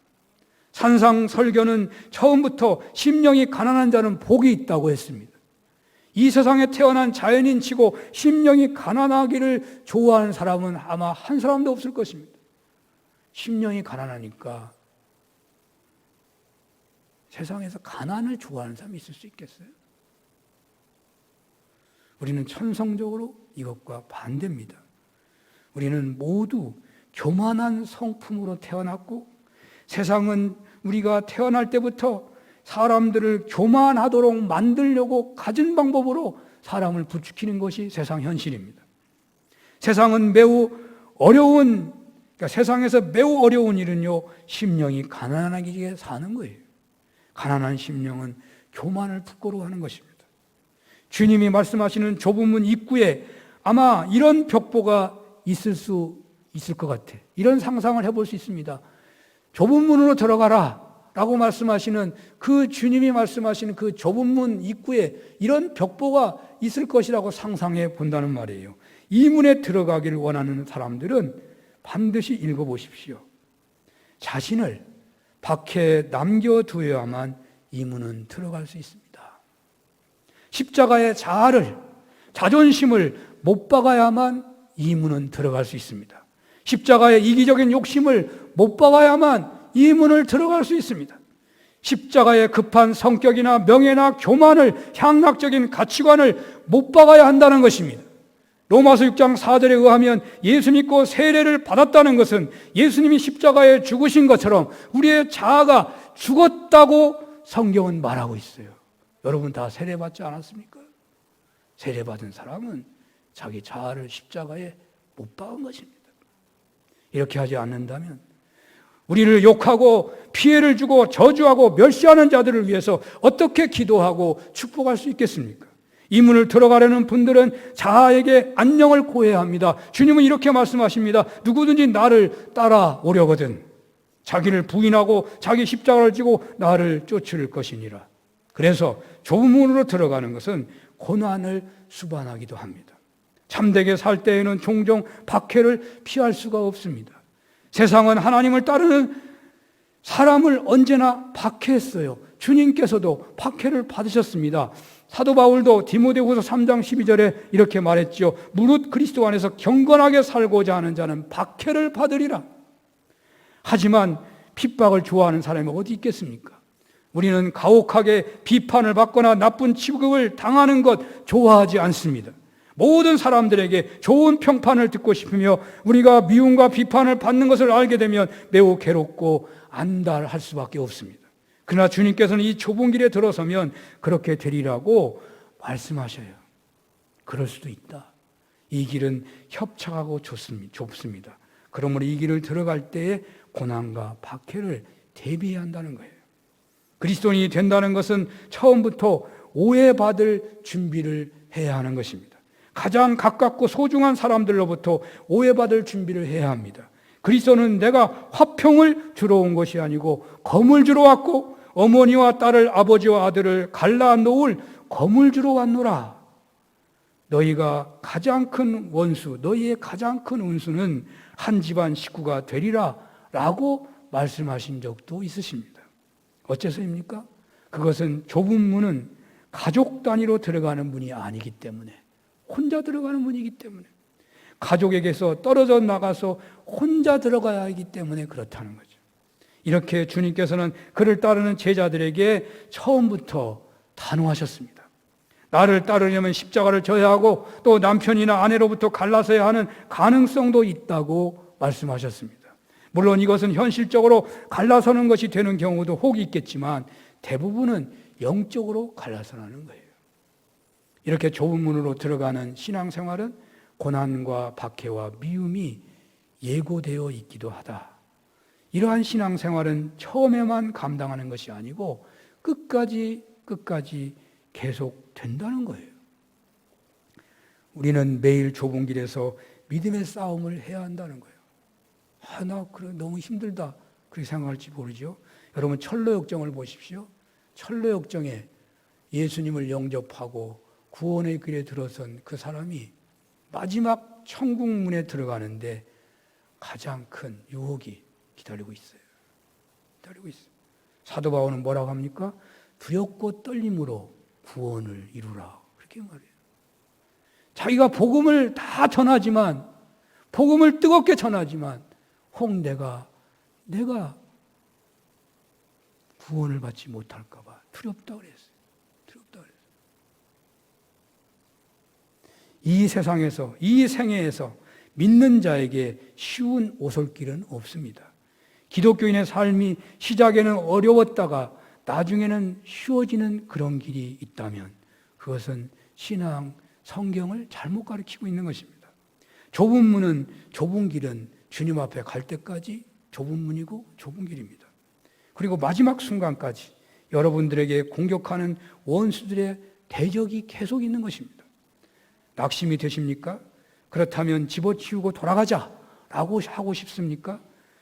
산상설교는 처음부터 심령이 가난한 자는 복이 있다고 했습니다. 이 세상에 태어난 자연인치고 심령이 가난하기를 좋아하는 사람은 아마 한 사람도 없을 것입니다. 심령이 가난하니까 세상에서 가난을 좋아하는 사람이 있을 수 있겠어요? 우리는 천성적으로 이것과 반대입니다. 우리는 모두 교만한 성품으로 태어났고 세상은 우리가 태어날 때부터 사람들을 교만하도록 만들려고 가진 방법으로 사람을 부추기는 것이 세상 현실입니다. 세상은 매우 어려운 그러니까 세상에서 매우 어려운 일은요, 심령이 가난하게 사는 거예요. 가난한 심령은 교만을 부끄러워하는 것입니다. 주님이 말씀하시는 좁은 문 입구에 아마 이런 벽보가 있을 것 같아. 이런 상상을 해볼 수 있습니다. 좁은 문으로 들어가라 라고 말씀하시는 그 주님이 말씀하시는 그 좁은 문 입구에 이런 벽보가 있을 것이라고 상상해 본다는 말이에요. 이 문에 들어가기를 원하는 사람들은 반드시 읽어보십시오. 자신을 밖에 남겨두어야만 이 문은 들어갈 수 있습니다. 십자가의 자아를, 자존심을 못 박아야만 이 문은 들어갈 수 있습니다. 십자가의 이기적인 욕심을 못 박아야만 이 문을 들어갈 수 있습니다. 십자가의 급한 성격이나 명예나 교만을, 향락적인 가치관을 못 박아야 한다는 것입니다. 로마서 6장 4절에 의하면 예수 믿고 세례를 받았다는 것은 예수님이 십자가에 죽으신 것처럼 우리의 자아가 죽었다고 성경은 말하고 있어요. 여러분 다 세례받지 않았습니까? 세례받은 사람은 자기 자아를 십자가에 못 박은 것입니다. 이렇게 하지 않는다면 우리를 욕하고 피해를 주고 저주하고 멸시하는 자들을 위해서 어떻게 기도하고 축복할 수 있겠습니까? 이 문을 들어가려는 분들은 자아에게 안녕을 구해야 합니다. 주님은 이렇게 말씀하십니다. 누구든지 나를 따라오려거든 자기를 부인하고 자기 십자가를 지고 나를 쫓을 것이니라. 그래서 좁은 문으로 들어가는 것은 고난을 수반하기도 합니다. 참되게 살 때에는 종종 박해를 피할 수가 없습니다. 세상은 하나님을 따르는 사람을 언제나 박해했어요. 주님께서도 박해를 받으셨습니다. 사도 바울도 디모데후서 3장 12절에 이렇게 말했죠. 무릇 그리스도 안에서 경건하게 살고자 하는 자는 박해를 받으리라. 하지만 핍박을 좋아하는 사람이 어디 있겠습니까? 우리는 가혹하게 비판을 받거나 나쁜 취급을 당하는 것 좋아하지 않습니다. 모든 사람들에게 좋은 평판을 듣고 싶으며 우리가 미움과 비판을 받는 것을 알게 되면 매우 괴롭고 안달할 수밖에 없습니다. 그러나 주님께서는 이 좁은 길에 들어서면 그렇게 되리라고 말씀하셔요. 그럴 수도 있다. 이 길은 협착하고 좁습니다. 그러므로 이 길을 들어갈 때에 고난과 박해를 대비해야 한다는 거예요. 그리스도인이 된다는 것은 처음부터 오해받을 준비를 해야 하는 것입니다. 가장 가깝고 소중한 사람들로부터 오해받을 준비를 해야 합니다. 그리스도는 내가 화평을 주러 온 것이 아니고 검을 주러 왔고 어머니와 딸을 아버지와 아들을 갈라 놓을 검을 주러 왔노라. 너희가 가장 큰 원수, 너희의 가장 큰 원수는 한 집안 식구가 되리라 라고 말씀하신 적도 있으십니다. 어째서입니까? 그것은 좁은 문은 가족 단위로 들어가는 문이 아니기 때문에, 혼자 들어가는 문이기 때문에, 가족에게서 떨어져 나가서 혼자 들어가야 하기 때문에 그렇다는 거죠. 이렇게 주님께서는 그를 따르는 제자들에게 처음부터 단호하셨습니다. 나를 따르려면 십자가를 져야 하고 또 남편이나 아내로부터 갈라서야 하는 가능성도 있다고 말씀하셨습니다. 물론 이것은 현실적으로 갈라서는 것이 되는 경우도 혹 있겠지만 대부분은 영적으로 갈라서는 거예요. 이렇게 좁은 문으로 들어가는 신앙생활은 고난과 박해와 미움이 예고되어 있기도 하다. 이러한 신앙생활은 처음에만 감당하는 것이 아니고 끝까지 계속 된다는 거예요. 우리는 매일 좁은 길에서 믿음의 싸움을 해야 한다는 거예요. 나 너무 힘들다 그렇게 생각할지 모르죠. 여러분 철로역정을 보십시오. 철로역정에 예수님을 영접하고 구원의 길에 들어선 그 사람이 마지막 천국문에 들어가는데 가장 큰 유혹이 기다리고 있어요. 사도 바울은 뭐라고 합니까? 두렵고 떨림으로 구원을 이루라. 그렇게 말해요. 자기가 복음을 다 전하지만, 복음을 뜨겁게 전하지만 혹 내가 구원을 받지 못할까 봐 두렵다 그랬어요. 이 세상에서, 이 생애에서 믿는 자에게 쉬운 오솔길은 없습니다. 기독교인의 삶이 시작에는 어려웠다가 나중에는 쉬워지는 그런 길이 있다면 그것은 신앙, 성경을 잘못 가르치고 있는 것입니다. 좁은 문은, 좁은 길은 주님 앞에 갈 때까지 좁은 문이고 좁은 길입니다. 그리고 마지막 순간까지 여러분들에게 공격하는 원수들의 대적이 계속 있는 것입니다. 낙심이 되십니까? 그렇다면 집어치우고 돌아가자라고 하고 싶습니까?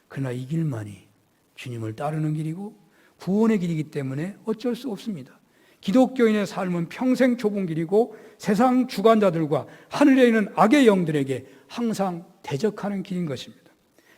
그러나 이 길만이 주님을 따르는 길이고 구원의 길이기 때문에 어쩔 수 없습니다. 기독교인의 삶은 평생 좁은 길이고 세상 주관자들과 하늘에 있는 악의 영들에게 항상 대적하는 길인 것입니다.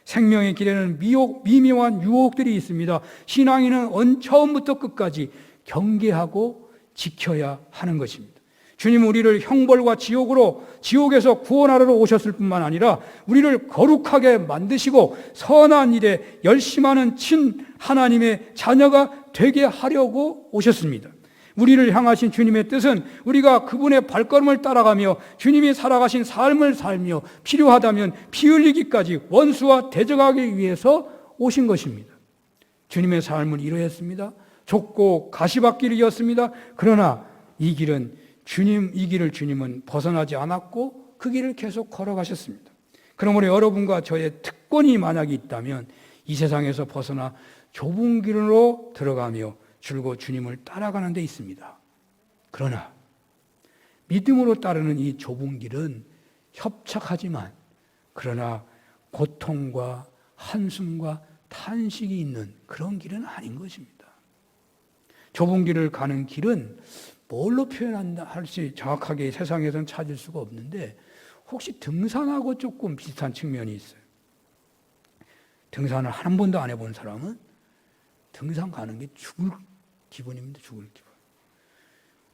생명의 길에는 미묘한 유혹들이 있습니다. 신앙인은 처음부터 끝까지 경계하고 지켜야 하는 것입니다. 주님은 우리를 형벌과 지옥에서 구원하러 오셨을 뿐만 아니라 우리를 거룩하게 만드시고 선한 일에 열심하는 친 하나님의 자녀가 되게 하려고 오셨습니다. 우리를 향하신 주님의 뜻은 우리가 그분의 발걸음을 따라가며 주님이 살아가신 삶을 살며 필요하다면 피 흘리기까지 원수와 대적하기 위해서 오신 것입니다. 주님의 삶은 이러했습니다. 좁고 가시밭길이었습니다. 그러나 이 길을 주님은 벗어나지 않았고 그 길을 계속 걸어가셨습니다. 그러므로 여러분과 저의 특권이 만약에 있다면 이 세상에서 벗어나 좁은 길로 들어가며 줄곧 주님을 따라가는 데 있습니다. 그러나 믿음으로 따르는 이 좁은 길은 협착하지만 그러나 고통과 한숨과 탄식이 있는 그런 길은 아닌 것입니다. 좁은 길을 가는 길은 뭘로 표현한다 할지 정확하게 세상에서는 찾을 수가 없는데 혹시 등산하고 조금 비슷한 측면이 있어요. 등산을 한 번도 안 해본 사람은 등산 가는 게 죽을 기분입니다. 죽을 기분.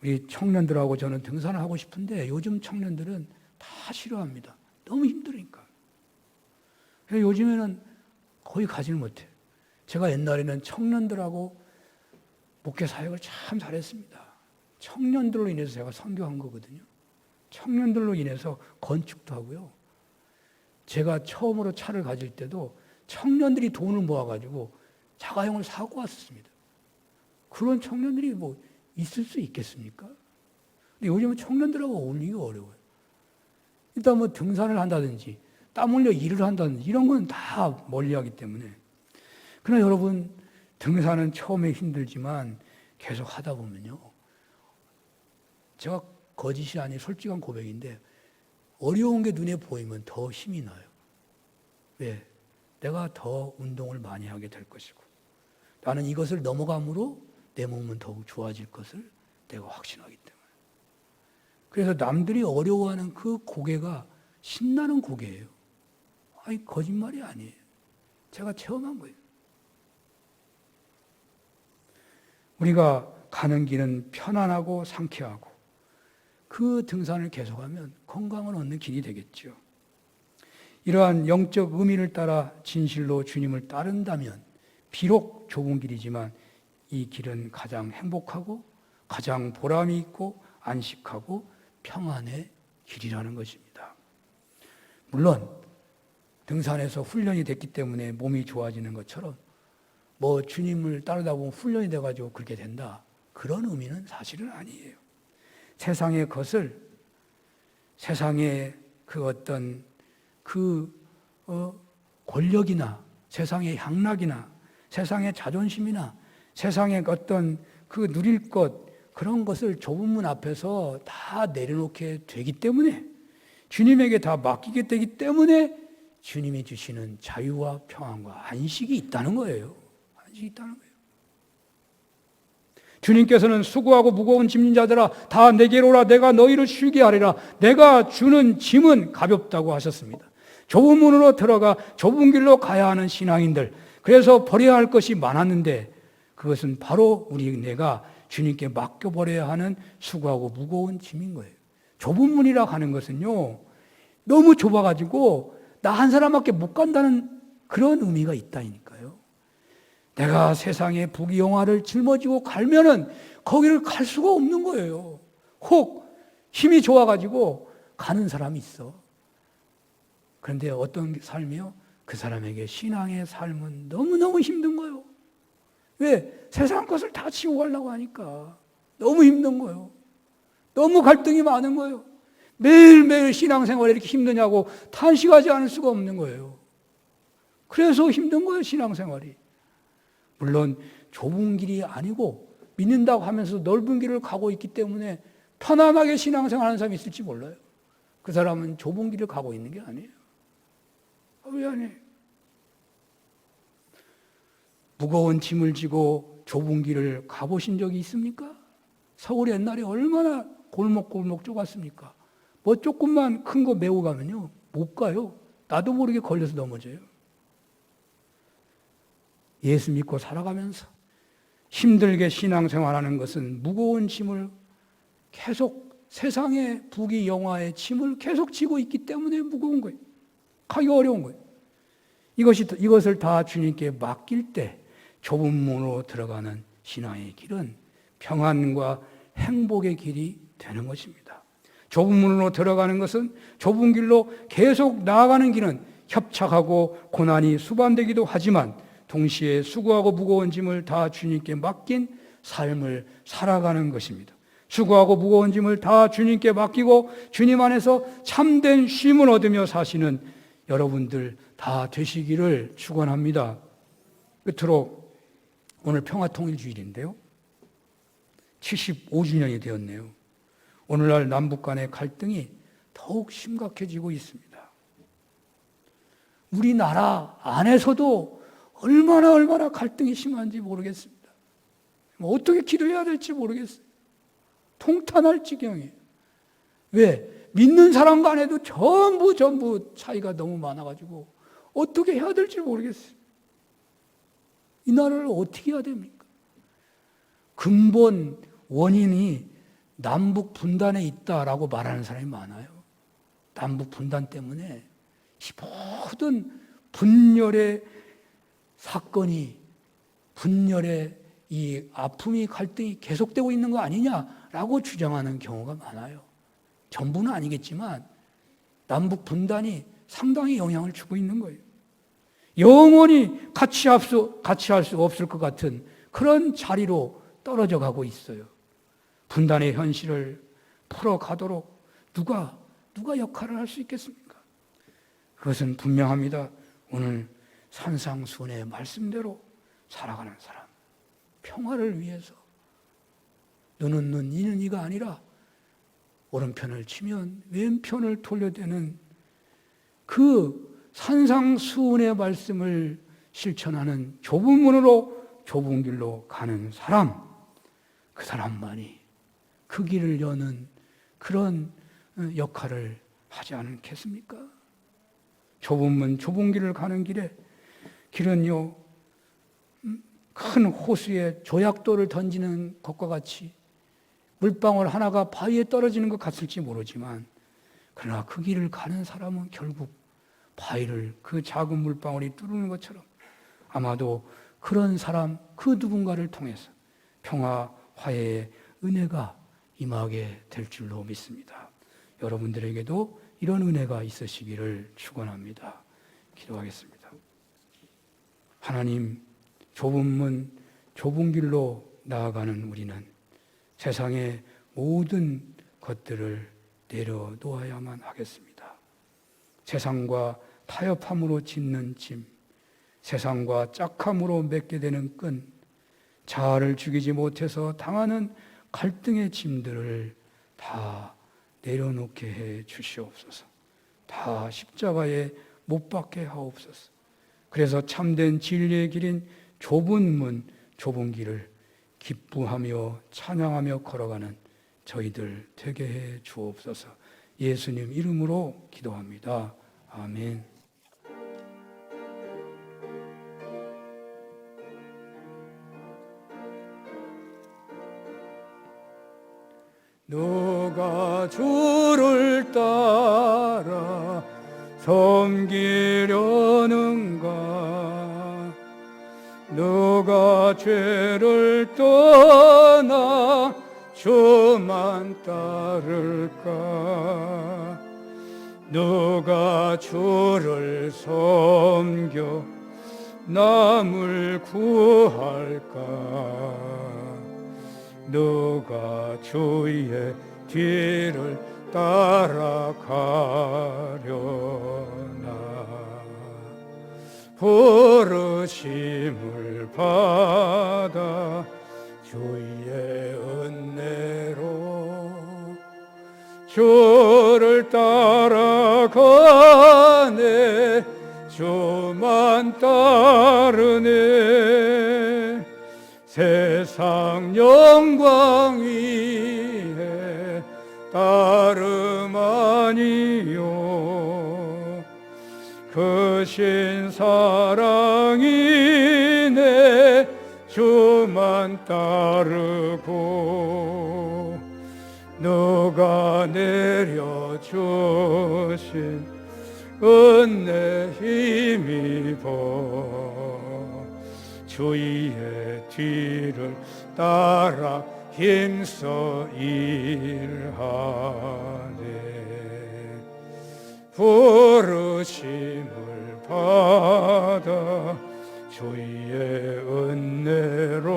우리 청년들하고 저는 등산을 하고 싶은데 요즘 청년들은 다 싫어합니다. 너무 힘드니까. 그래서 요즘에는 거의 가지를 못해요. 제가 옛날에는 청년들하고 목회 사역을 참 잘했습니다. 청년들로 인해서 제가 선교한 거거든요. 청년들로 인해서 건축도 하고요. 제가 처음으로 차를 가질 때도 청년들이 돈을 모아가지고 자가용을 사고 왔습니다. 그런 청년들이 뭐 있을 수 있겠습니까? 근데 요즘은 청년들하고 어울리기 어려워요. 일단 뭐 등산을 한다든지 땀 흘려 일을 한다든지 이런 건 다 멀리하기 때문에. 그러나 여러분 등산은 처음에 힘들지만 계속 하다 보면요. 제가 거짓이 아닌 솔직한 고백인데 어려운 게 눈에 보이면 더 힘이 나요. 왜? 내가 더 운동을 많이 하게 될 것이고 나는 이것을 넘어감으로 내 몸은 더욱 좋아질 것을 내가 확신하기 때문에. 그래서 남들이 어려워하는 그 고개가 신나는 고개예요. 아니 거짓말이 아니에요. 제가 체험한 거예요. 우리가 가는 길은 편안하고 상쾌하고 그 등산을 계속하면 건강을 얻는 길이 되겠죠. 이러한 영적 의미를 따라 진실로 주님을 따른다면 비록 좁은 길이지만 이 길은 가장 행복하고 가장 보람이 있고 안식하고 평안의 길이라는 것입니다. 물론 등산에서 훈련이 됐기 때문에 몸이 좋아지는 것처럼 뭐 주님을 따르다 보면 훈련이 돼가지고 그렇게 된다. 그런 의미는 사실은 아니에요. 세상의 것을 세상의 그 어떤 권력이나 세상의 향락이나 세상의 자존심이나 세상의 어떤 그 누릴 것 그런 것을 좁은 문 앞에서 다 내려놓게 되기 때문에 주님에게 다 맡기게 되기 때문에 주님이 주시는 자유와 평안과 안식이 있다는 거예요. 안식이 있다는 거예요. 주님께서는 수고하고 무거운 짐진 자들아 다 내게로 오라 내가 너희를 쉬게 하리라 내가 주는 짐은 가볍다고 하셨습니다. 좁은 문으로 들어가 좁은 길로 가야 하는 신앙인들 그래서 버려야 할 것이 많았는데 그것은 바로 내가 주님께 맡겨버려야 하는 수고하고 무거운 짐인 거예요. 좁은 문이라 하는 것은요 너무 좁아가지고 나 한 사람밖에 못 간다는 그런 의미가 있다니까요. 내가 세상의 부귀영화를 짊어지고 갈면은 거기를 갈 수가 없는 거예요. 혹 힘이 좋아가지고 가는 사람이 있어. 그런데 어떤 삶이요? 그 사람에게 신앙의 삶은 너무너무 힘든 거예요. 왜? 세상 것을 다 치고 가려고 하니까 너무 힘든 거예요. 너무 갈등이 많은 거예요. 매일매일 신앙생활이 이렇게 힘드냐고 탄식하지 않을 수가 없는 거예요. 그래서 힘든 거예요, 신앙생활이. 물론 좁은 길이 아니고 믿는다고 하면서 넓은 길을 가고 있기 때문에 편안하게 신앙생활하는 사람이 있을지 몰라요. 그 사람은 좁은 길을 가고 있는 게 아니에요. 왜 아니에요? 무거운 짐을 지고 좁은 길을 가보신 적이 있습니까? 서울 옛날에 얼마나 골목골목 좁았습니까? 뭐 조금만 큰 거 메고 가면요, 못 가요. 나도 모르게 걸려서 넘어져요. 예수 믿고 살아가면서 힘들게 신앙생활하는 것은 무거운 짐을 계속, 세상의 부귀 영화의 짐을 계속 지고 있기 때문에 무거운 거예요. 가기 어려운 거예요. 이것을 다 주님께 맡길 때 좁은 문으로 들어가는 신앙의 길은 평안과 행복의 길이 되는 것입니다. 좁은 문으로 들어가는 것은, 좁은 길로 계속 나아가는 길은 협착하고 고난이 수반되기도 하지만 동시에 수고하고 무거운 짐을 다 주님께 맡긴 삶을 살아가는 것입니다. 수고하고 무거운 짐을 다 주님께 맡기고 주님 안에서 참된 쉼을 얻으며 사시는 여러분들 다 되시기를 축원합니다. 끝으로 오늘 평화통일주일인데요, 75주년이 되었네요. 오늘날 남북 간의 갈등이 더욱 심각해지고 있습니다. 우리나라 안에서도 얼마나 갈등이 심한지 모르겠습니다. 어떻게 기도해야 될지 모르겠어요. 통탄할 지경이에요. 왜? 믿는 사람 간에도 전부 차이가 너무 많아가지고 어떻게 해야 될지 모르겠어요. 이 나라를 어떻게 해야 됩니까? 근본 원인이 남북 분단에 있다라고 말하는 사람이 많아요. 남북 분단 때문에 모든 분열의 사건이, 분열의 이 아픔이, 갈등이 계속되고 있는 거 아니냐라고 주장하는 경우가 많아요. 전부는 아니겠지만 남북 분단이 상당히 영향을 주고 있는 거예요. 영원히 같이 할 수 없을 것 같은 그런 자리로 떨어져 가고 있어요. 분단의 현실을 풀어가도록 누가 역할을 할 수 있겠습니까? 그것은 분명합니다. 오늘 산상수훈의 말씀대로 살아가는 사람, 평화를 위해서 너는 눈, 이는 이가 아니라 오른편을 치면 왼편을 돌려대는 그 산상수훈의 말씀을 실천하는 좁은 문으로 좁은 길로 가는 사람, 그 사람만이 그 길을 여는 그런 역할을 하지 않겠습니까? 좁은 문, 좁은 길을 가는 길은요, 큰 호수에 조약돌을 던지는 것과 같이 물방울 하나가 바위에 떨어지는 것 같을지 모르지만, 그러나 그 길을 가는 사람은 결국 바위를 그 작은 물방울이 뚫는 것처럼 아마도 그런 사람, 그 누군가를 통해서 평화, 화해의 은혜가 임하게 될 줄로 믿습니다. 여러분들에게도 이런 은혜가 있으시기를 축원합니다. 기도하겠습니다. 하나님, 좁은 문, 좁은 길로 나아가는 우리는 세상의 모든 것들을 내려놓아야만 하겠습니다. 세상과 타협함으로 짓는 짐, 세상과 짝함으로 맺게 되는 끈, 자아를 죽이지 못해서 당하는 갈등의 짐들을 다 내려놓게 해 주시옵소서. 다 십자가에 못 박게 하옵소서. 그래서 참된 진리의 길인 좁은 문, 좁은 길을 기뻐하며 찬양하며 걸어가는 저희들 되게 해 주옵소서. 예수님 이름으로 기도합니다. 아멘. 누가 주를 따라 섬기려는가? 누가 죄를 떠나 주만 따를까? 누가 주를 섬겨 남을 구할까? 누가 주의 뒤를 따라가려나? 부르심을 받아 주의 은혜로 주를 따라가네 주만 따르네 세상 영광 위에 따름 아니요 크신 사랑이네 주만 따르고 누가 내려주신 은혜 힘입어 주의 뒤를 따라 힘써 일하네 부르심을 받아 주의 은혜로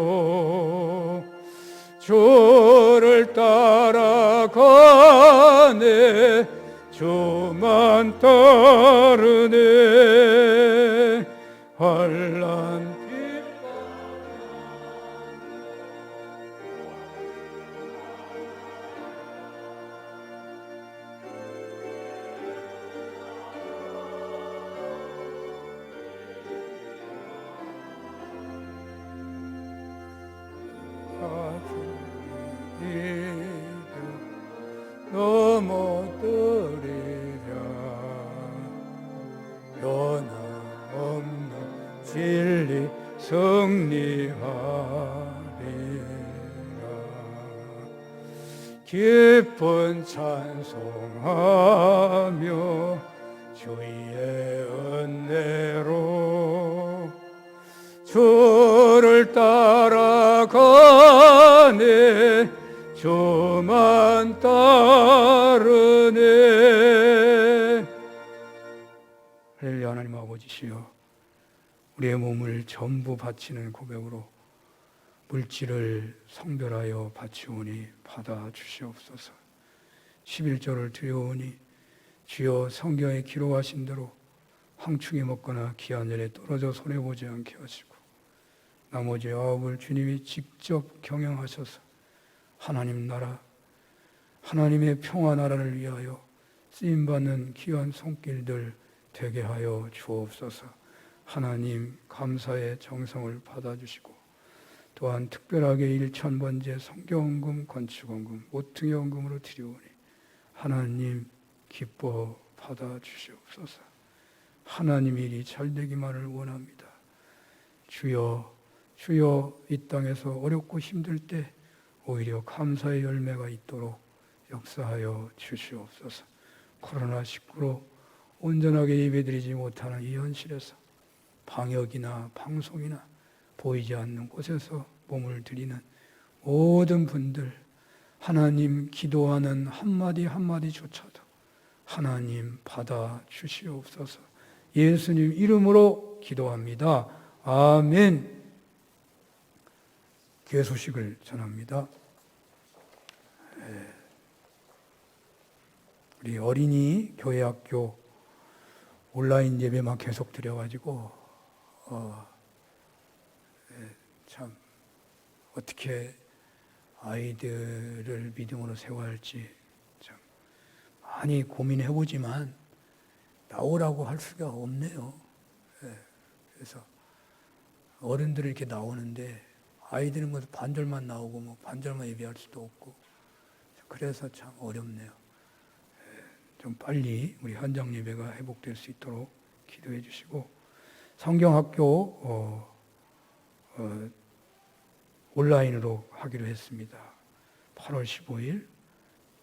주를 따라가네 주만 따르네 환난 넘어뜨리랴 변함없는 진리 승리하리라 기쁜 찬송하며 주의 은혜로 주를 따라가네 주만 따르네 할렐루야 하나님 아버지시여 우리의 몸을 전부 바치는 고백으로 물질을 성별하여 바치오니 받아 주시옵소서 11절을 드려오니 주여 성경에 기록하신 대로 황충이 먹거나 귀한 일에 떨어져 손해보지 않게 하시고 나머지 아홉을 주님이 직접 경영하셔서 하나님 나라, 하나님의 평화 나라를 위하여 쓰임받는 귀한 손길들 되게 하여 주옵소서. 하나님 감사의 정성을 받아주시고 또한 특별하게 1,000번째 성경원금, 건축원금, 모퉁이원금으로 드리오니 하나님 기뻐 받아주시옵소서. 하나님 일이 잘되기만을 원합니다. 주여 이 땅에서 어렵고 힘들 때 오히려 감사의 열매가 있도록 역사하여 주시옵소서. 코로나19로 온전하게 예배드리지 못하는 이 현실에서 방역이나 방송이나 보이지 않는 곳에서 몸을 드리는 모든 분들 하나님 기도하는 한마디 한마디조차도 하나님 받아 주시옵소서. 예수님 이름으로 기도합니다. 아멘. 교회 소식을 전합니다. 우리 어린이 교회학교 온라인 예배만 계속 드려가지고 참 어떻게 아이들을 믿음으로 세워야 할지 참 많이 고민해보지만 나오라고 할 수가 없네요. 그래서 어른들이 이렇게 나오는데 아이들은 뭐 반절만 나오고 뭐 반절만 예배할 수도 없고 그래서 참 어렵네요. 좀 빨리 우리 현장 예배가 회복될 수 있도록 기도해 주시고 성경학교 온라인으로 하기로 했습니다. 8월 15일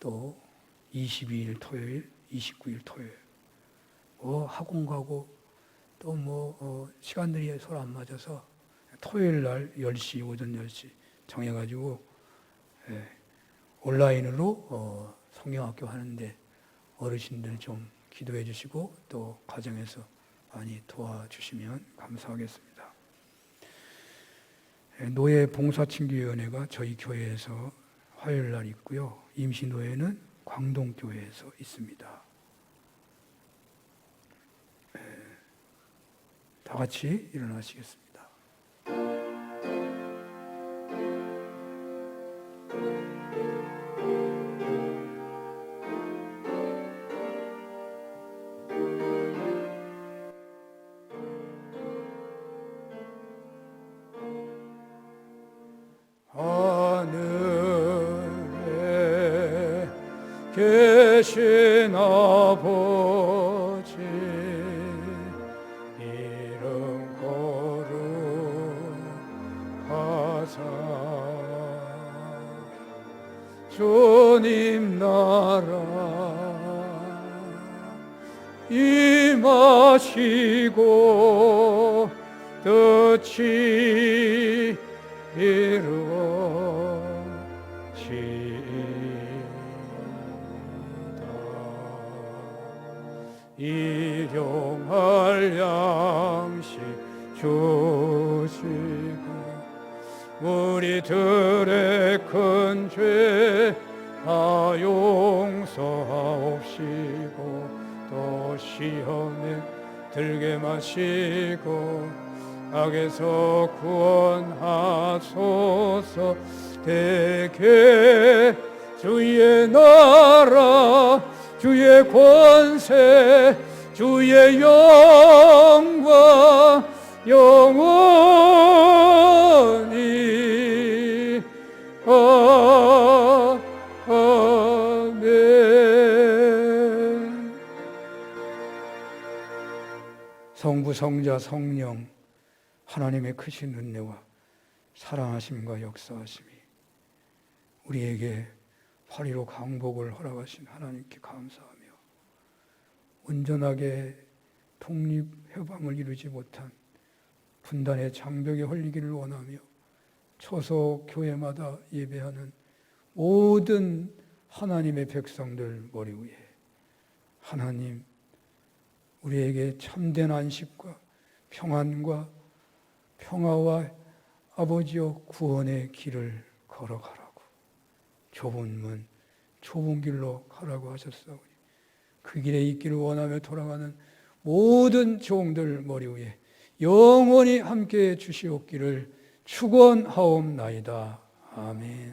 또 22일 토요일, 29일 토요일 학원 가고 또 시간들이 서로 안 맞아서 토요일 날 10시, 오전 10시 정해가지고 온라인으로 성경학교 하는데 어르신들 좀 기도해 주시고 또 가정에서 많이 도와주시면 감사하겠습니다. 노예 봉사친교위원회가 저희 교회에서 화요일 날 있고요. 임시노예는 광동교회에서 있습니다. 다 같이 일어나시겠습니다. 하늘에 계신 아버지 이름 거룩하사 주님 나라 임하시고 뜻이 이루어지이다. 일용할 양식 주시고 우리들의 큰 죄 다 용서하옵시고 또 시험에 들게 마시고 악에서 구원하소서. 대개 주의 나라 주의 권세 주의 영광 영원히 아멘. 성부 성자 성령 하나님의 크신 은혜와 사랑하심과 역사하심이 우리에게 8.15 강복을 허락하신 하나님께 감사하며 온전하게 독립해방을 이루지 못한 분단의 장벽에 헐리기를 원하며 초소 교회마다 예배하는 모든 하나님의 백성들 머리 위에 하나님 우리에게 참된 안식과 평안과 평화와 아버지여 구원의 길을 걸어가라고 좁은 문 좁은 길로 가라고 하셨사오니 그 길에 있기를 원하며 돌아가는 모든 종들 머리 위에 영원히 함께해 주시옵기를 축원하옵나이다. 아멘.